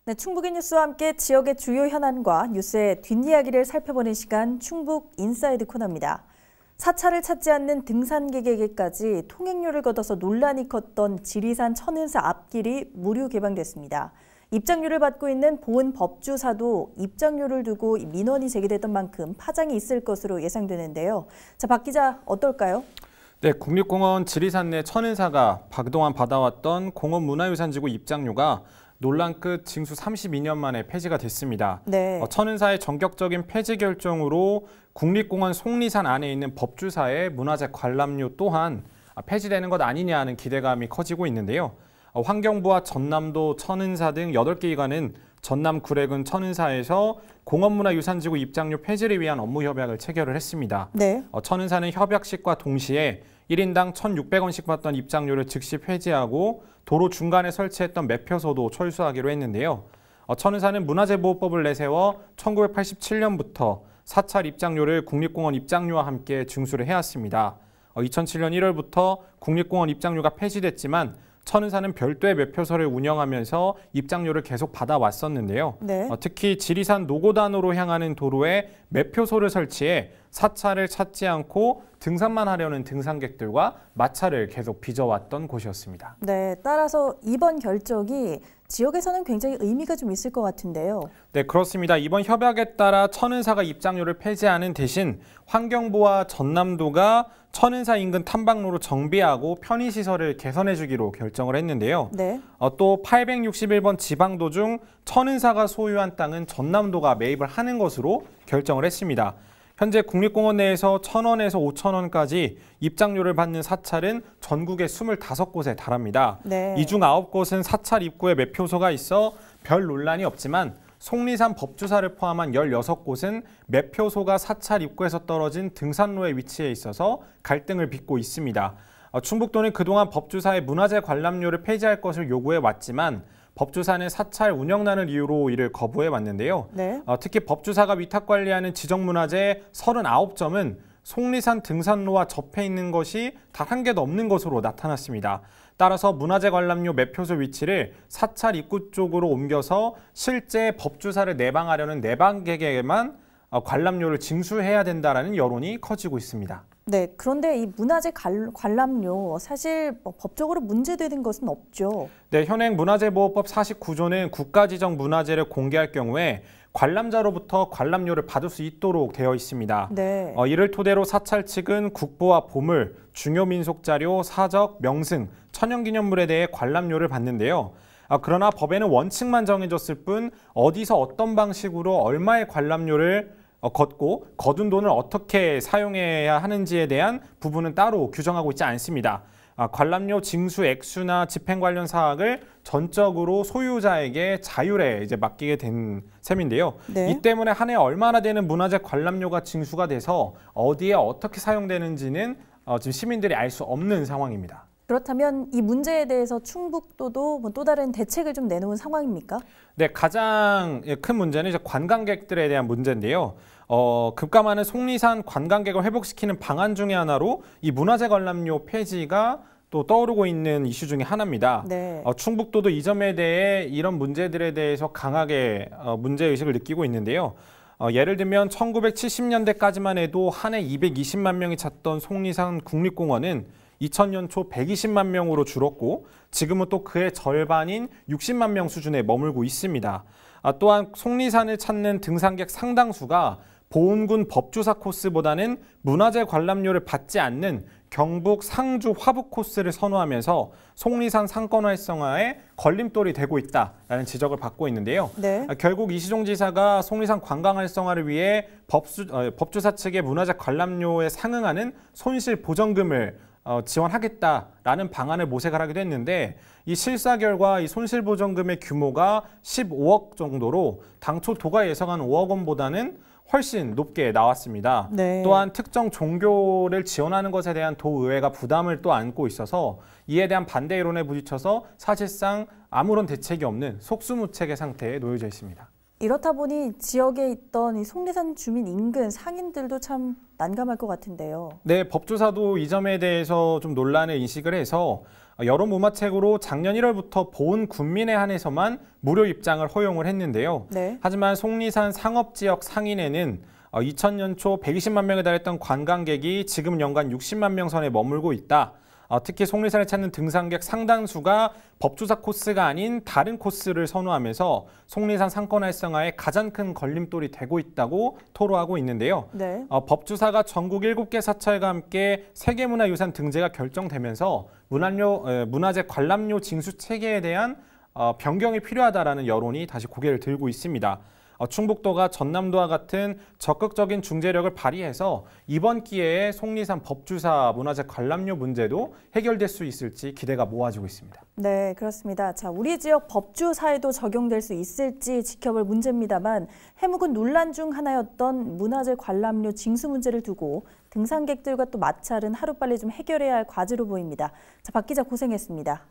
네, 충북의 뉴스와 함께 지역의 주요 현안과 뉴스의 뒷이야기를 살펴보는 시간 충북 인사이드 코너입니다. 사찰을 찾지 않는 등산객에게까지 통행료를 걷어서 논란이 컸던 지리산 천은사 앞길이 무료 개방됐습니다. 입장료를 받고 있는 보은 법주사도 입장료를 두고 민원이 제기됐던 만큼 파장이 있을 것으로 예상되는데요. 자, 박 기자 어떨까요? 네, 국립공원 지리산 내 천은사가 그동안 받아왔던 공원문화유산지구 입장료가 논란 끝 징수 32년 만에 폐지가 됐습니다. 네. 천은사의 전격적인 폐지 결정으로 국립공원 속리산 안에 있는 법주사의 문화재 관람료 또한 폐지되는 것 아니냐 하는 기대감이 커지고 있는데요. 환경부와 전남도 천은사 등 8개 기관은 전남 구례군 천은사에서 공원문화유산지구 입장료 폐지를 위한 업무 협약을 체결을 했습니다. 네. 천은사는 협약식과 동시에 1인당 1,600원씩 받던 입장료를 즉시 폐지하고 도로 중간에 설치했던 매표소도 철수하기로 했는데요. 천은사는 문화재보호법을 내세워 1987년부터 사찰 입장료를 국립공원 입장료와 함께 징수를 해왔습니다. 2007년 1월부터 국립공원 입장료가 폐지됐지만 천은사는 별도의 매표소를 운영하면서 입장료를 계속 받아왔었는데요. 네. 특히 지리산 노고단으로 향하는 도로에 매표소를 설치해 사찰을 찾지 않고 등산만 하려는 등산객들과 마찰을 계속 빚어왔던 곳이었습니다. 네, 따라서 이번 결정이 지역에서는 굉장히 의미가 좀 있을 것 같은데요. 네, 그렇습니다. 이번 협약에 따라 천은사가 입장료를 폐지하는 대신 환경부와 전남도가 천은사 인근 탐방로로 정비하고 편의시설을 개선해 주기로 결정을 했는데요. 네. 또 861번 지방도 중 천은사가 소유한 땅은 전남도가 매입을 하는 것으로 결정을 했습니다. 현재 국립공원 내에서 1,000원에서 5,000원까지 입장료를 받는 사찰은 전국에 25곳에 달합니다. 네. 이 중 9곳은 사찰 입구에 매표소가 있어 별 논란이 없지만 속리산 법주사를 포함한 16곳은 매표소가 사찰 입구에서 떨어진 등산로에 위치해 있어서 갈등을 빚고 있습니다. 충북도는 그동안 법주사의 문화재 관람료를 폐지할 것을 요구해 왔지만 법주사는 사찰 운영난을 이유로 이를 거부해 왔는데요. 네. 특히 법주사가 위탁관리하는 지정문화재 39점은 속리산 등산로와 접해 있는 것이 단 한 개도 없는 것으로 나타났습니다. 따라서 문화재 관람료 매표소 위치를 사찰 입구 쪽으로 옮겨서 실제 법주사를 내방하려는 내방객에게만 관람료를 징수해야 된다는 여론이 커지고 있습니다. 네, 그런데 이 문화재 관람료 사실 법적으로 문제되는 것은 없죠. 네, 현행 문화재보호법 49조는 국가지정 문화재를 공개할 경우에 관람자로부터 관람료를 받을 수 있도록 되어 있습니다. 네. 이를 토대로 사찰 측은 국보와 보물, 중요 민속 자료, 사적, 명승, 천연기념물에 대해 관람료를 받는데요. 그러나 법에는 원칙만 정해졌을 뿐 어디서 어떤 방식으로 얼마의 관람료를 걷고 거둔 돈을 어떻게 사용해야 하는지에 대한 부분은 따로 규정하고 있지 않습니다. 관람료 징수 액수나 집행 관련 사항을 전적으로 소유자에게 자율에 맡기게 된 셈인데요. 네. 이 때문에 한 해 얼마나 되는 문화재 관람료가 징수가 돼서 어디에 어떻게 사용되는지는 지금 시민들이 알 수 없는 상황입니다. 그렇다면 이 문제에 대해서 충북도도 또 다른 대책을 좀 내놓은 상황입니까? 네, 가장 큰 문제는 이제 관광객들에 대한 문제인데요. 급감하는 속리산 관광객을 회복시키는 방안 중에 하나로 이 문화재 관람료 폐지가 또 떠오르고 있는 이슈 중에 하나입니다. 네. 충북도도 이 점에 대해 이런 문제들에 대해서 강하게 문제의식을 느끼고 있는데요. 예를 들면 1970년대까지만 해도 한 해 220만 명이 찾던 속리산 국립공원은 2000년 초 120만 명으로 줄었고 지금은 또 그의 절반인 60만 명 수준에 머물고 있습니다. 또한 속리산을 찾는 등산객 상당수가 보은군 법주사 코스보다는 문화재 관람료를 받지 않는 경북 상주 화북 코스를 선호하면서 속리산 상권 활성화에 걸림돌이 되고 있다라는 지적을 받고 있는데요. 네. 결국 이시종 지사가 속리산 관광 활성화를 위해 법주사 측의 문화재 관람료에 상응하는 손실 보전금을 지원하겠다라는 방안을 모색을 하기도 했는데 이 실사 결과 이 손실보전금의 규모가 15억 정도로 당초 도가 예상한 5억 원보다는 훨씬 높게 나왔습니다. 네. 또한 특정 종교를 지원하는 것에 대한 도의회가 부담을 또 안고 있어서 이에 대한 반대 여론에 부딪혀서 사실상 아무런 대책이 없는 속수무책의 상태에 놓여져 있습니다. 이렇다 보니 지역에 있던 이 속리산 주민 인근 상인들도 참 난감할 것 같은데요. 네, 법조사도 이 점에 대해서 좀 논란을 인식을 해서 여론무마책으로 작년 1월부터 보훈 군민에 한해서만 무료 입장을 허용을 했는데요. 네. 하지만 속리산 상업지역 상인에는 2000년 초 120만 명에 달했던 관광객이 지금 연간 60만 명 선에 머물고 있다. 특히 속리산을 찾는 등산객 상당수가 법조사 코스가 아닌 다른 코스를 선호하면서 속리산 상권 활성화에 가장 큰 걸림돌이 되고 있다고 토로하고 있는데요. 네. 법조사가 전국 7개 사찰과 함께 세계문화유산 등재가 결정되면서 문화재 관람료 징수 체계에 대한 변경이 필요하다라는 여론이 다시 고개를 들고 있습니다. 충북도가 전남도와 같은 적극적인 중재력을 발휘해서 이번 기회에 속리산 법주사 문화재 관람료 문제도 해결될 수 있을지 기대가 모아지고 있습니다. 네, 그렇습니다. 자, 우리 지역 법주사에도 적용될 수 있을지 지켜볼 문제입니다만 해묵은 논란 중 하나였던 문화재 관람료 징수 문제를 두고 등산객들과 또 마찰은 하루빨리 좀 해결해야 할 과제로 보입니다. 자, 박 기자 고생했습니다.